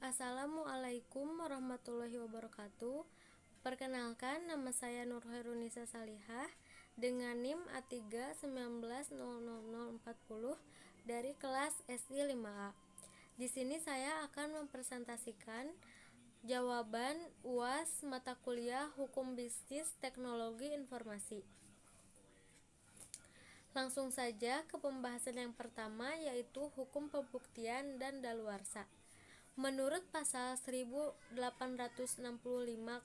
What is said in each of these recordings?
Assalamualaikum warahmatullahi wabarakatuh. Perkenalkan, nama saya Nurhairunisa Salihah dengan NIM A3190040 dari kelas SD 5A. Di sini saya akan mempresentasikan jawaban UAS mata kuliah Hukum Bisnis Teknologi Informasi. Langsung saja ke pembahasan yang pertama, yaitu hukum pembuktian dan daluarsa. Menurut pasal 1865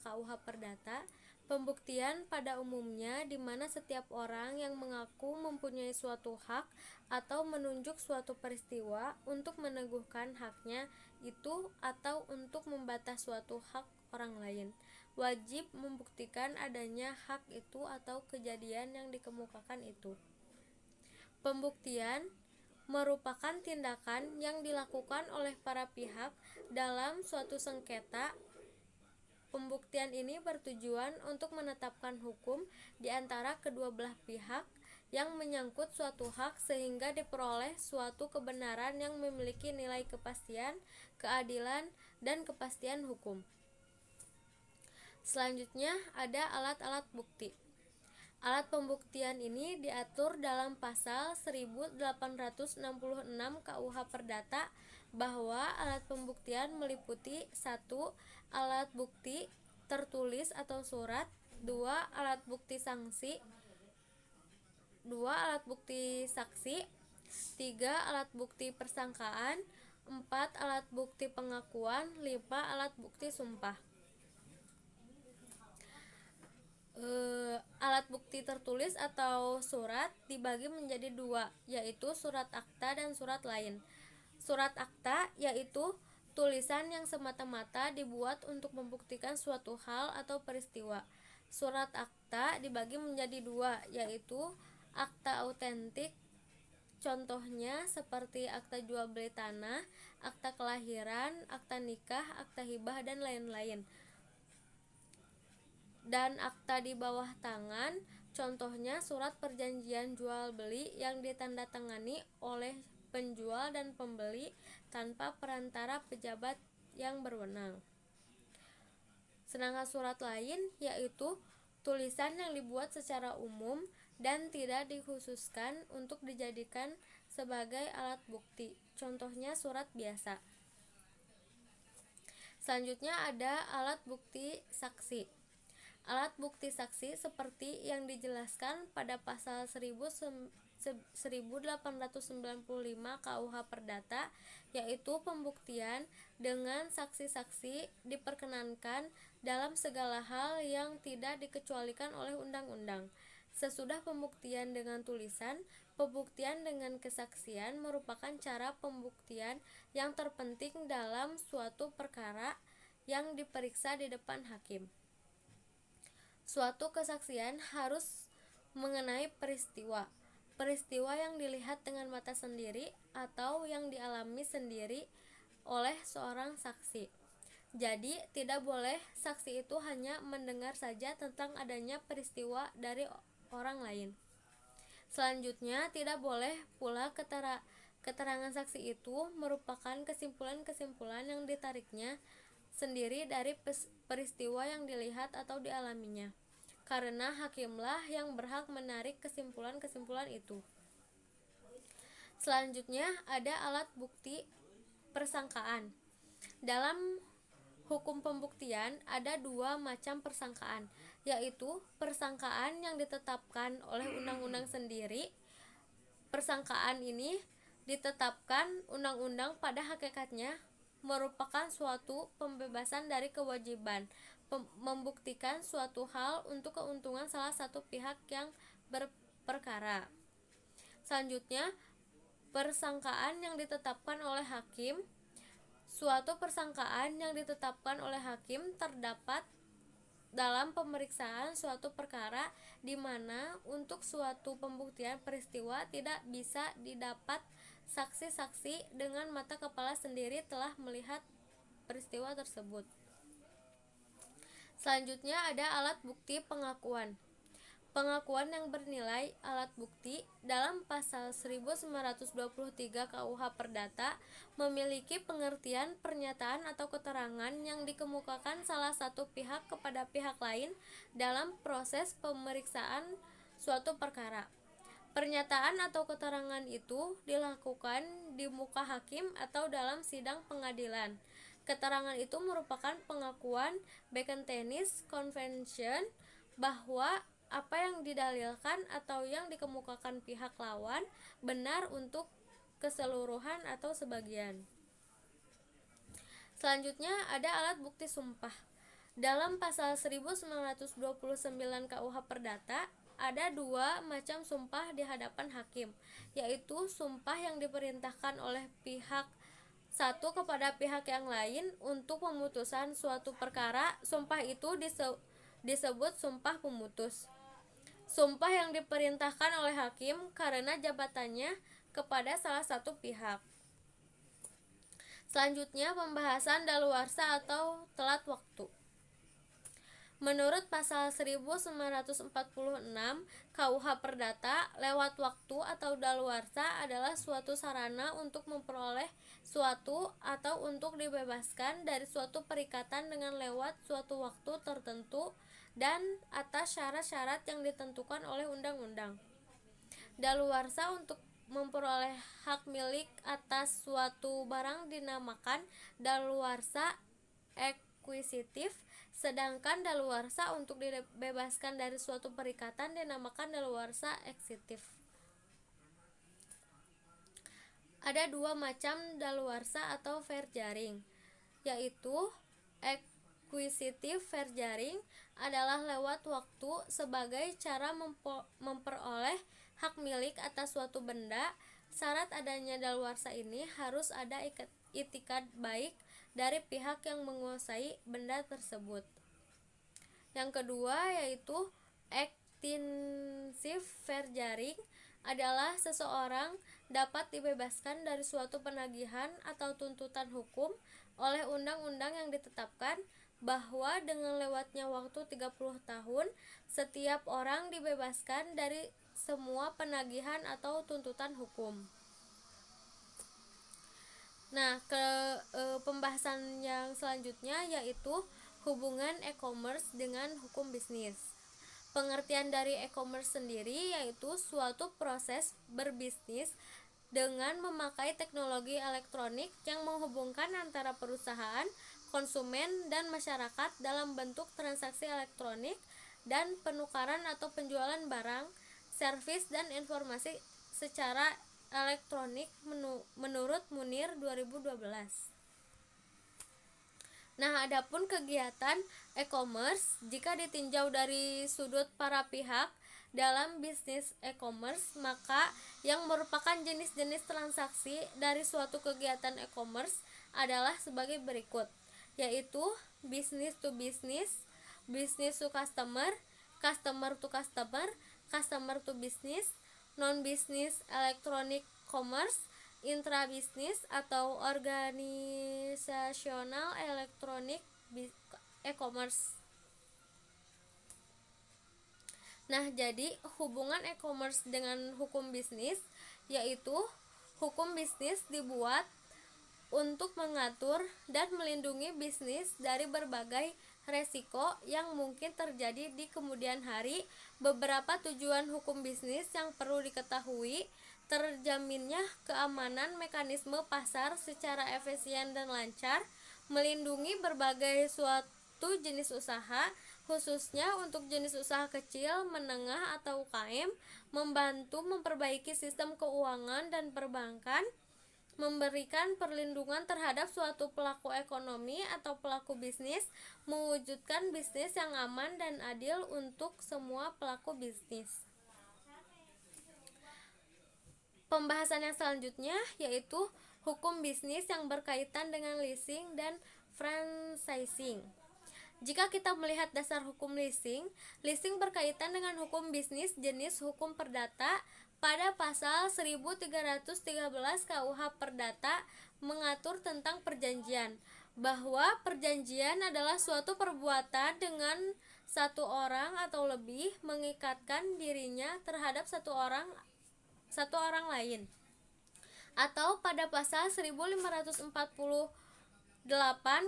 KUH Perdata, pembuktian pada umumnya di mana setiap orang yang mengaku mempunyai suatu hak atau menunjuk suatu peristiwa untuk meneguhkan haknya itu atau untuk membatas suatu hak orang lain, wajib membuktikan adanya hak itu atau kejadian yang dikemukakan itu. Pembuktian merupakan tindakan yang dilakukan oleh para pihak dalam suatu sengketa. Pembuktian ini bertujuan untuk menetapkan hukum di antara kedua belah pihak yang menyangkut suatu hak sehingga diperoleh suatu kebenaran yang memiliki nilai kepastian, keadilan, dan kepastian hukum. Selanjutnya ada alat-alat bukti. Alat pembuktian ini diatur dalam pasal 1866 KUH Perdata bahwa alat pembuktian meliputi 1. Alat bukti tertulis atau surat, 2. Alat bukti saksi, 3. Alat bukti persangkaan, 4. Alat bukti pengakuan, 5. Alat bukti sumpah. Alat bukti tertulis atau surat dibagi menjadi dua, yaitu surat akta dan surat lain. Surat akta yaitu tulisan yang semata-mata dibuat untuk membuktikan suatu hal atau peristiwa. Surat akta dibagi menjadi dua, yaitu akta autentik, contohnya seperti akta jual beli tanah, akta kelahiran, akta nikah, akta hibah, dan lain-lain. Dan akta di bawah tangan, contohnya surat perjanjian jual beli yang ditandatangani oleh penjual dan pembeli tanpa perantara pejabat yang berwenang. Sedangkan surat lain yaitu tulisan yang dibuat secara umum dan tidak dikhususkan untuk dijadikan sebagai alat bukti, contohnya surat biasa. Selanjutnya ada alat bukti saksi. Alat bukti saksi seperti yang dijelaskan pada pasal 1895 KUH Perdata, yaitu pembuktian dengan saksi-saksi diperkenankan dalam segala hal yang tidak dikecualikan oleh undang-undang. Sesudah pembuktian dengan tulisan, pembuktian dengan kesaksian merupakan cara pembuktian yang terpenting dalam suatu perkara yang diperiksa di depan hakim. Suatu kesaksian harus mengenai peristiwa yang dilihat dengan mata sendiri atau yang dialami sendiri oleh seorang saksi. Jadi, tidak boleh saksi itu hanya mendengar saja tentang adanya peristiwa dari orang lain. Selanjutnya, tidak boleh pula keterangan saksi itu merupakan kesimpulan-kesimpulan yang ditariknya sendiri dari peristiwa yang dilihat atau dialaminya, karena hakimlah yang berhak menarik kesimpulan-kesimpulan itu. Selanjutnya ada alat bukti persangkaan. Dalam hukum pembuktian ada dua macam persangkaan, yaitu persangkaan yang ditetapkan oleh undang-undang sendiri. Persangkaan ini ditetapkan undang-undang pada hakikatnya merupakan suatu pembebasan dari kewajiban membuktikan suatu hal untuk keuntungan salah satu pihak yang berperkara. Selanjutnya, persangkaan yang ditetapkan oleh hakim. Suatu persangkaan yang ditetapkan oleh hakim terdapat dalam pemeriksaan suatu perkara di mana untuk suatu pembuktian peristiwa tidak bisa didapat saksi-saksi dengan mata kepala sendiri telah melihat peristiwa tersebut. Selanjutnya ada alat bukti pengakuan. Pengakuan yang bernilai alat bukti dalam pasal 1923 KUH Perdata memiliki pengertian pernyataan atau keterangan yang dikemukakan salah satu pihak kepada pihak lain dalam proses pemeriksaan suatu perkara. Pernyataan atau keterangan itu dilakukan di muka hakim atau dalam sidang pengadilan. Keterangan itu merupakan pengakuan Bacon-Tennis Convention bahwa apa yang didalilkan atau yang dikemukakan pihak lawan benar untuk keseluruhan atau sebagian. Selanjutnya ada alat bukti sumpah. Dalam pasal 1929 KUH Perdata ada dua macam sumpah di hadapan hakim, yaitu sumpah yang diperintahkan oleh pihak satu kepada pihak yang lain untuk pemutusan suatu perkara. Sumpah itu disebut sumpah pemutus. Sumpah yang diperintahkan oleh hakim karena jabatannya kepada salah satu pihak. Selanjutnya pembahasan daluarsa atau telat waktu. Menurut pasal 1946 KUH Perdata, lewat waktu atau daluarsa adalah suatu sarana untuk memperoleh suatu atau untuk dibebaskan dari suatu perikatan dengan lewat suatu waktu tertentu dan atas syarat-syarat yang ditentukan oleh undang-undang. Daluarsa untuk memperoleh hak milik atas suatu barang dinamakan daluarsa ekuisitif, sedangkan daluarsa untuk dibebaskan dari suatu perikatan dinamakan daluarsa eksitif. Ada dua macam daluarsa atau fair jaring, yaitu Acquisitive fair jaring adalah lewat waktu sebagai cara memperoleh hak milik atas suatu benda. Syarat adanya daluarsa ini harus ada itikad baik dari pihak yang menguasai benda tersebut. Yang kedua yaitu Extensive fair jaring adalah seseorang dapat dibebaskan dari suatu penagihan atau tuntutan hukum oleh undang-undang yang ditetapkan bahwa dengan lewatnya waktu 30 tahun setiap orang dibebaskan dari semua penagihan atau tuntutan hukum. Nah, pembahasan yang selanjutnya yaitu hubungan e-commerce dengan hukum bisnis. Pengertian dari e-commerce sendiri yaitu suatu proses berbisnis dengan memakai teknologi elektronik yang menghubungkan antara perusahaan, konsumen, dan masyarakat dalam bentuk transaksi elektronik dan penukaran atau penjualan barang, servis, dan informasi secara elektronik menurut Munir 2012. Nah, adapun kegiatan e-commerce jika ditinjau dari sudut para pihak dalam bisnis e-commerce, maka yang merupakan jenis-jenis transaksi dari suatu kegiatan e-commerce adalah sebagai berikut, yaitu business to business, business to customer, customer to customer, customer to business, non-business electronic commerce, intra-business atau organisasional electronic e-commerce. Nah, jadi hubungan e-commerce dengan hukum bisnis yaitu hukum bisnis dibuat untuk mengatur dan melindungi bisnis dari berbagai resiko yang mungkin terjadi di kemudian hari. Beberapa tujuan hukum bisnis yang perlu diketahui: terjaminnya keamanan mekanisme pasar secara efisien dan lancar, melindungi berbagai suatu jenis usaha, khususnya untuk jenis usaha kecil, menengah atau UKM, membantu memperbaiki sistem keuangan dan perbankan, memberikan perlindungan terhadap suatu pelaku ekonomi atau pelaku bisnis, mewujudkan bisnis yang aman dan adil untuk semua pelaku bisnis. Pembahasan yang selanjutnya yaitu hukum bisnis yang berkaitan dengan leasing dan franchising. Jika kita melihat dasar hukum leasing berkaitan dengan hukum bisnis jenis hukum perdata. Pada pasal 1313 KUH Perdata mengatur tentang perjanjian, bahwa perjanjian adalah suatu perbuatan dengan satu orang atau lebih mengikatkan dirinya terhadap satu orang lain, atau pada pasal 1548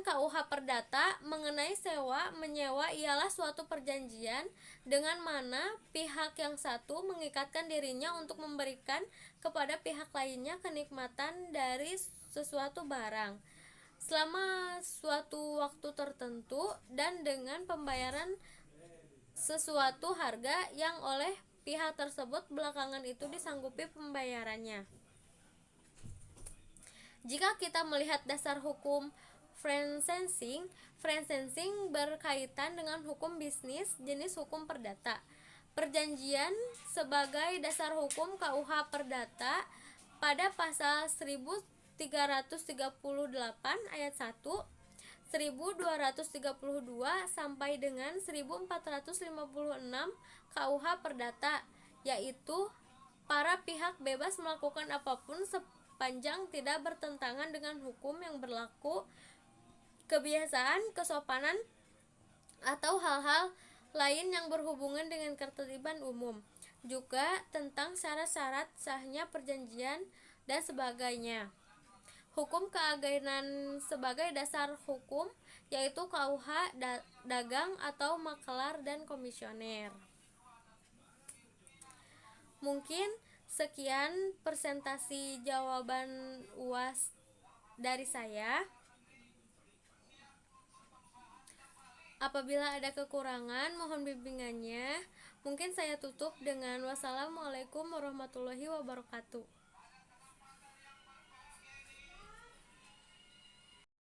KUH Perdata mengenai sewa menyewa ialah suatu perjanjian dengan mana pihak yang satu mengikatkan dirinya untuk memberikan kepada pihak lainnya kenikmatan dari sesuatu barang selama suatu waktu tertentu dan dengan pembayaran sesuatu harga yang oleh pihak tersebut belakangan itu disanggupi pembayarannya. Jika kita melihat dasar hukum franchising berkaitan dengan hukum bisnis jenis hukum perdata. Perjanjian sebagai dasar hukum KUH Perdata pada pasal 1338 ayat 1, 1232 sampai dengan 1456 KUH Perdata, yaitu para pihak bebas melakukan apapun sepanjang tidak bertentangan dengan hukum yang berlaku, kebiasaan, kesopanan, atau hal-hal lain yang berhubungan dengan ketertiban umum, juga tentang syarat-syarat sahnya perjanjian dan sebagainya. Hukum keagenan sebagai dasar hukum yaitu KUH dagang atau makelar dan komisioner. Mungkin sekian presentasi jawaban UAS dari saya. Apabila ada kekurangan, mohon bimbingannya. Mungkin saya tutup dengan wassalamualaikum warahmatullahi wabarakatuh.